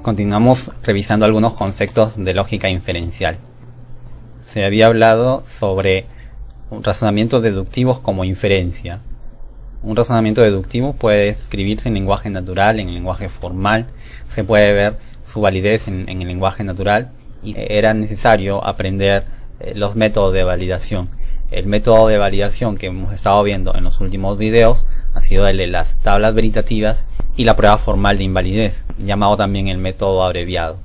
Continuamos revisando algunos conceptos de lógica inferencial. Se había hablado sobre razonamientos deductivos como inferencia. Un razonamiento deductivo puede escribirse en lenguaje natural, en lenguaje formal. Se puede ver su validez en el lenguaje natural, y era necesario aprender los métodos de validación. El método de validación que hemos estado viendo en los últimos videos ha sido el de las tablas veritativas y la prueba formal de invalidez, llamado también el método abreviado.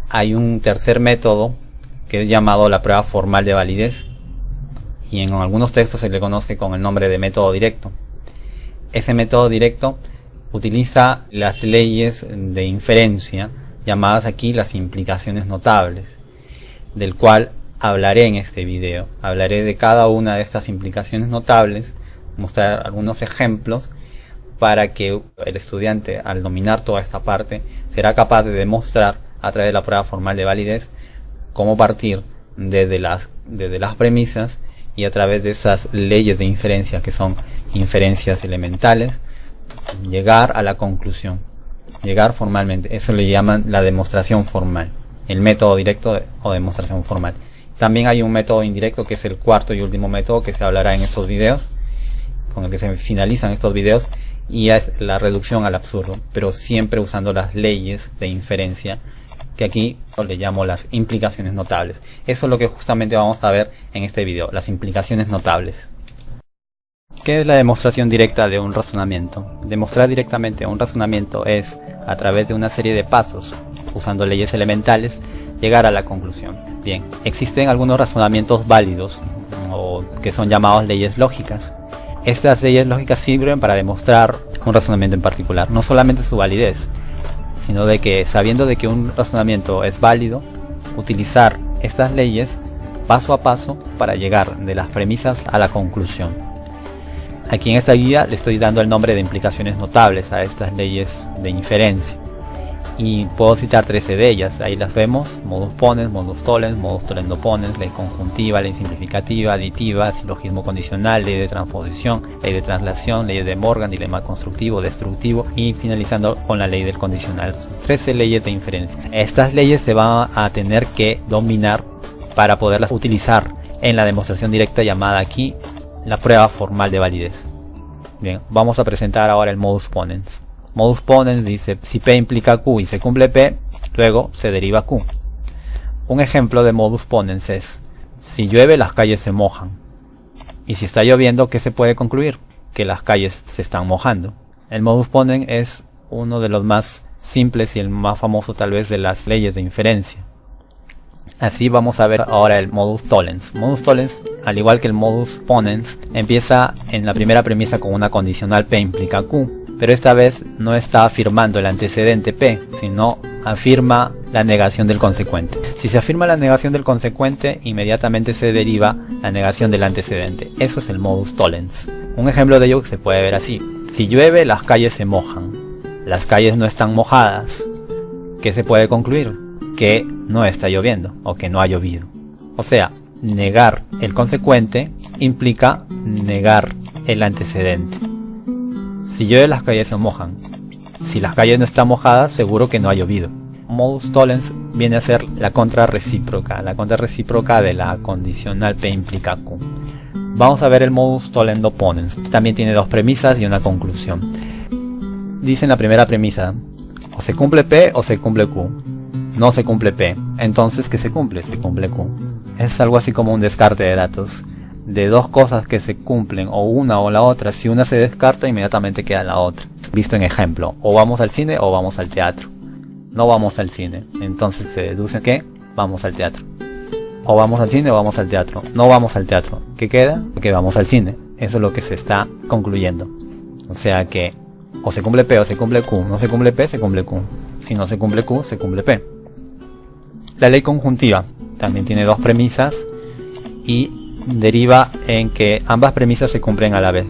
Hay un tercer método que es llamado la prueba formal de validez, y en algunos textos se le conoce con el nombre de método directo. Ese método directo utiliza las leyes de inferencia, llamadas aquí las implicaciones notables, del cual hablaré en este video. Hablaré de cada una de estas implicaciones notables, mostrar algunos ejemplos para que el estudiante, al dominar toda esta parte, será capaz de demostrar a través de la prueba formal de validez cómo partir desde las premisas y a través de esas leyes de inferencia, que son inferencias elementales, llegar a la conclusión, llegar formalmente. Eso le llaman la demostración formal, el método directo o demostración formal. También hay un método indirecto, que es el cuarto y último método que se hablará en estos videos, con el que se finalizan estos videos, y es la reducción al absurdo, pero siempre usando las leyes de inferencia, que aquí le llamo las implicaciones notables. Eso es lo que justamente vamos a ver en este video, las implicaciones notables. ¿Qué es la demostración directa de un razonamiento? Demostrar directamente un razonamiento es, a través de una serie de pasos, usando leyes elementales, llegar a la conclusión. Bien, existen algunos razonamientos válidos, o que son llamados leyes lógicas. Estas leyes lógicas sirven para demostrar un razonamiento en particular, no solamente su validez, sino de que, sabiendo de que un razonamiento es válido, utilizar estas leyes paso a paso para llegar de las premisas a la conclusión. Aquí en esta guía le estoy dando el nombre de implicaciones notables a estas leyes de inferencia, y puedo citar 13 de ellas. Ahí las vemos: modus ponens, modus tollens, modus tollendo ponens, ley conjuntiva, ley simplificativa, aditiva, silogismo condicional, ley de transposición, ley de traslación, ley de Morgan, dilema constructivo, destructivo, y finalizando con la ley del condicional. 13 leyes de inferencia. Estas leyes se van a tener que dominar para poderlas utilizar en la demostración directa, llamada aquí la prueba formal de validez. Bien, vamos a presentar ahora el modus ponens. Modus ponens dice: si P implica Q y se cumple P, luego se deriva Q. Un ejemplo de modus ponens es: si llueve, las calles se mojan. Y si está lloviendo, ¿qué se puede concluir? Que las calles se están mojando. El modus ponens es uno de los más simples y el más famoso tal vez de las leyes de inferencia. Así vamos a ver ahora el modus tollens. Modus tollens, al igual que el modus ponens, empieza en la primera premisa con una condicional P implica Q. Pero esta vez no está afirmando el antecedente P, sino afirma la negación del consecuente. Si se afirma la negación del consecuente, inmediatamente se deriva la negación del antecedente. Eso es el modus tollens. Un ejemplo de ello se puede ver así: si llueve, las calles se mojan. Las calles no están mojadas. ¿Qué se puede concluir? Que no está lloviendo, o que no ha llovido. O sea, negar el consecuente implica negar el antecedente. Si llueve, las calles se mojan. Si las calles no están mojadas, seguro que no ha llovido. Modus tollens viene a ser la contrarrecíproca de la condicional P implica Q. Vamos a ver el modus tollendo ponens. También tiene dos premisas y una conclusión. Dice en la primera premisa: o se cumple P o se cumple Q. No se cumple P, entonces ¿qué se cumple? Se cumple Q. Es algo así como un descarte de datos. De dos cosas que se cumplen, o una o la otra, si una se descarta, inmediatamente queda la otra. Visto en ejemplo: o vamos al cine o vamos al teatro. No vamos al cine, entonces se deduce que vamos al teatro. O vamos al cine o vamos al teatro. No vamos al teatro. ¿Qué queda? Que vamos al cine. Eso es lo que se está concluyendo. O sea que o se cumple P o se cumple Q. No se cumple P, se cumple Q. Si no se cumple Q, se cumple P. La ley conjuntiva también tiene dos premisas y deriva en que ambas premisas se cumplen a la vez.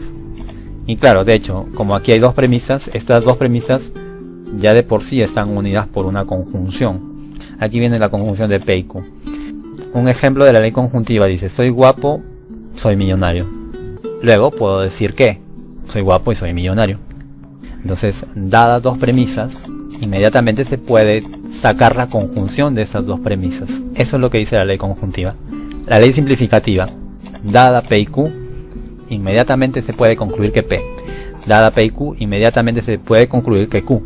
Y claro, de hecho, como aquí hay dos premisas, estas dos premisas ya de por sí están unidas por una conjunción. Aquí viene la conjunción de P y Q. Un ejemplo de la ley conjuntiva dice: soy guapo, soy millonario. Luego puedo decir que soy guapo y soy millonario. Entonces, dadas dos premisas, inmediatamente se puede sacar la conjunción de esas dos premisas. Eso es lo que dice la ley conjuntiva. La ley simplificativa, dada P y Q, inmediatamente se puede concluir que P. Dada P y Q, inmediatamente se puede concluir que Q.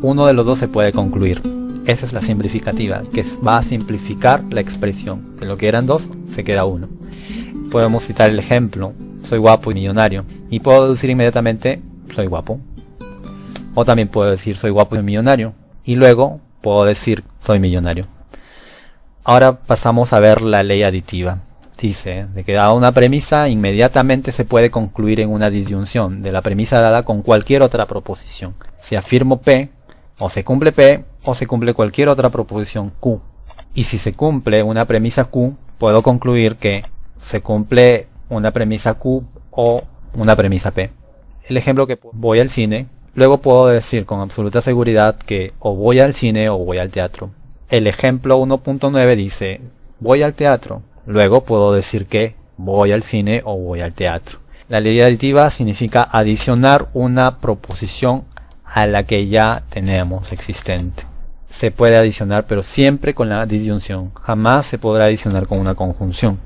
Uno de los dos se puede concluir. Esa es la simplificativa, que va a simplificar la expresión. De lo que eran dos, se queda uno. Podemos citar el ejemplo, soy guapo y millonario, y puedo deducir inmediatamente, soy guapo. O también puedo decir, soy guapo y millonario, y luego puedo decir, soy millonario. Ahora pasamos a ver la ley aditiva. Dice, de que dada una premisa, inmediatamente se puede concluir en una disyunción de la premisa dada con cualquier otra proposición. Si afirmo P, o se cumple P, o se cumple cualquier otra proposición Q. Y si se cumple una premisa Q, puedo concluir que se cumple una premisa Q o una premisa P. El ejemplo que voy al cine, luego puedo decir con absoluta seguridad que o voy al cine o voy al teatro. El ejemplo 1.9 dice, voy al teatro. Luego puedo decir que voy al cine o voy al teatro. La ley aditiva significa adicionar una proposición a la que ya tenemos existente. Se puede adicionar, pero siempre con la disyunción. Jamás se podrá adicionar con una conjunción.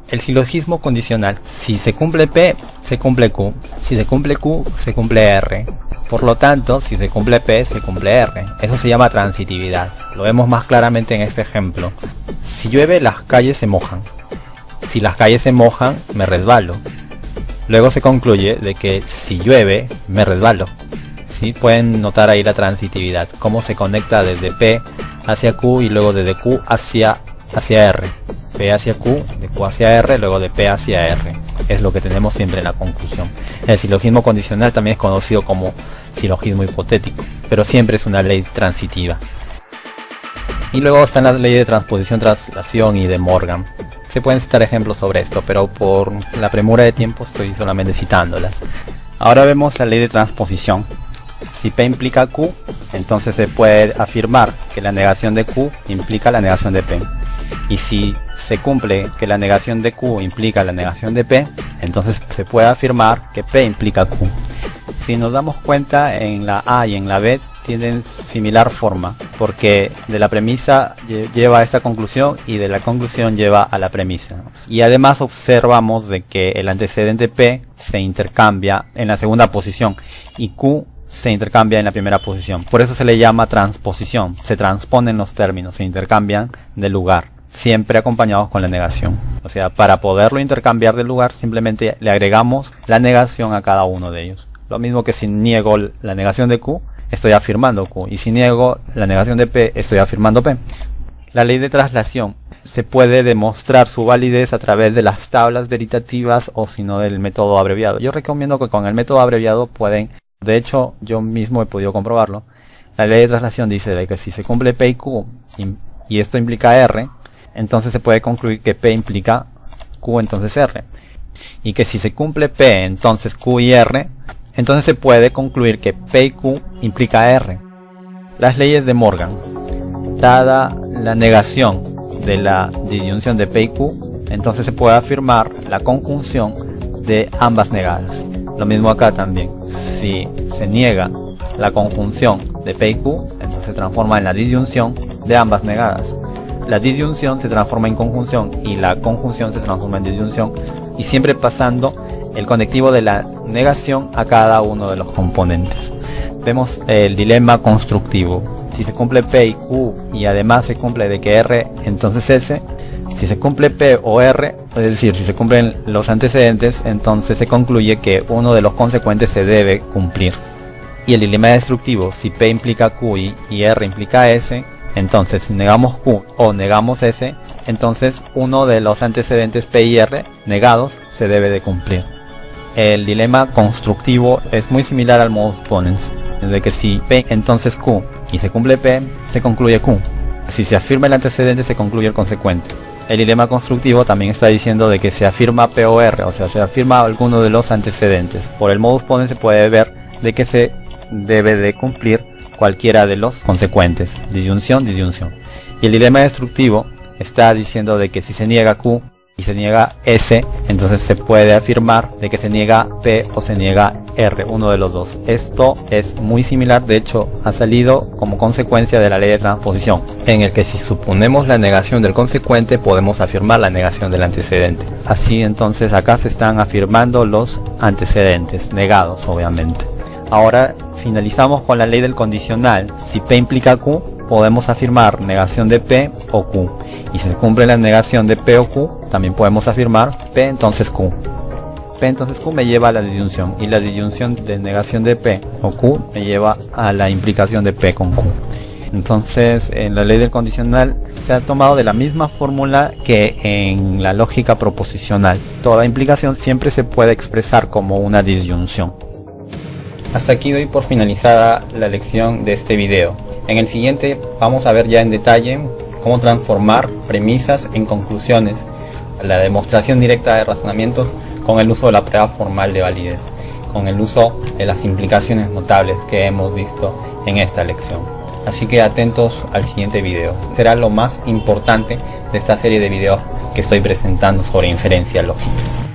El silogismo condicional. Si se cumple P, se cumple Q. Si se cumple Q, se cumple R. Por lo tanto, si se cumple P, se cumple R. Eso se llama transitividad. Lo vemos más claramente en este ejemplo. Si llueve, las calles se mojan. Si las calles se mojan, me resbalo. Luego se concluye de que si llueve, me resbalo. ¿Sí? Pueden notar ahí la transitividad, cómo se conecta desde P hacia Q y luego desde Q hacia R. P hacia Q, de Q hacia R, luego de P hacia R. Es lo que tenemos siempre en la conclusión. El silogismo condicional también es conocido como silogismo hipotético, pero siempre es una ley transitiva. Y luego están las leyes de transposición, traslación y de Morgan. Se pueden citar ejemplos sobre esto, pero por la premura de tiempo estoy solamente citándolas. Ahora vemos la ley de transposición. Si P implica Q, entonces se puede afirmar que la negación de Q implica la negación de P. Y si se cumple que la negación de Q implica la negación de P, entonces se puede afirmar que P implica Q. Si nos damos cuenta, en la A y en la B tienen similar forma, porque de la premisa lleva a esta conclusión y de la conclusión lleva a la premisa. Y además observamos de que el antecedente P se intercambia en la segunda posición y Q se intercambia en la primera posición. Por eso se le llama transposición. Se transponen los términos, se intercambian de lugar, siempre acompañados con la negación. O sea, para poderlo intercambiar de lugar, simplemente le agregamos la negación a cada uno de ellos. Lo mismo que si niego la negación de Q, estoy afirmando Q. Y si niego la negación de P, estoy afirmando P. La ley de traslación se puede demostrar su validez a través de las tablas veritativas o si no del método abreviado. Yo recomiendo que con el método abreviado pueden, de hecho yo mismo he podido comprobarlo. La ley de traslación dice de que si se cumple P y Q y esto implica R, entonces se puede concluir que P implica Q, entonces R. Y que si se cumple P, entonces Q y R, entonces se puede concluir que P y Q implica R. Las leyes de Morgan. Dada la negación de la disyunción de P y Q, entonces se puede afirmar la conjunción de ambas negadas. Lo mismo acá también. Si se niega la conjunción de P y Q, entonces se transforma en la disyunción de ambas negadas. La disyunción se transforma en conjunción y la conjunción se transforma en disyunción, y siempre pasando el conectivo de la negación a cada uno de los componentes. Vemos el dilema constructivo. Si se cumple P y Q y además se cumple de que R, entonces S. Si se cumple P o R, es decir, si se cumplen los antecedentes, entonces se concluye que uno de los consecuentes se debe cumplir. Y el dilema destructivo, si P implica Q y R implica S, entonces si negamos Q o negamos S, entonces uno de los antecedentes P y R negados se debe de cumplir. El dilema constructivo es muy similar al modus ponens, de que si P entonces Q y se cumple P, se concluye Q. Si se afirma el antecedente, se concluye el consecuente. El dilema constructivo también está diciendo de que se afirma P o R, o sea, se afirma alguno de los antecedentes. Por el modus ponens se puede ver de que se debe de cumplir cualquiera de los consecuentes. Disyunción, disyunción. Y el dilema destructivo está diciendo de que si se niega Q, y se niega S, entonces se puede afirmar de que se niega P o se niega R, uno de los dos. Esto es muy similar, de hecho ha salido como consecuencia de la ley de transposición, en el que si suponemos la negación del consecuente podemos afirmar la negación del antecedente. Así entonces acá se están afirmando los antecedentes, negados obviamente. Ahora finalizamos con la ley del condicional. Si P implica Q, podemos afirmar negación de P o Q. Y si se cumple la negación de P o Q, también podemos afirmar P entonces Q. P entonces Q me lleva a la disyunción, y la disyunción de negación de P o Q me lleva a la implicación de P con Q. Entonces, en la ley del condicional se ha tomado de la misma fórmula que en la lógica proposicional. Toda implicación siempre se puede expresar como una disyunción. Hasta aquí doy por finalizada la lección de este video. En el siguiente vamos a ver ya en detalle cómo transformar premisas en conclusiones, la demostración directa de razonamientos con el uso de la prueba formal de validez, con el uso de las implicaciones notables que hemos visto en esta lección. Así que atentos al siguiente video. Será lo más importante de esta serie de videos que estoy presentando sobre inferencia lógica.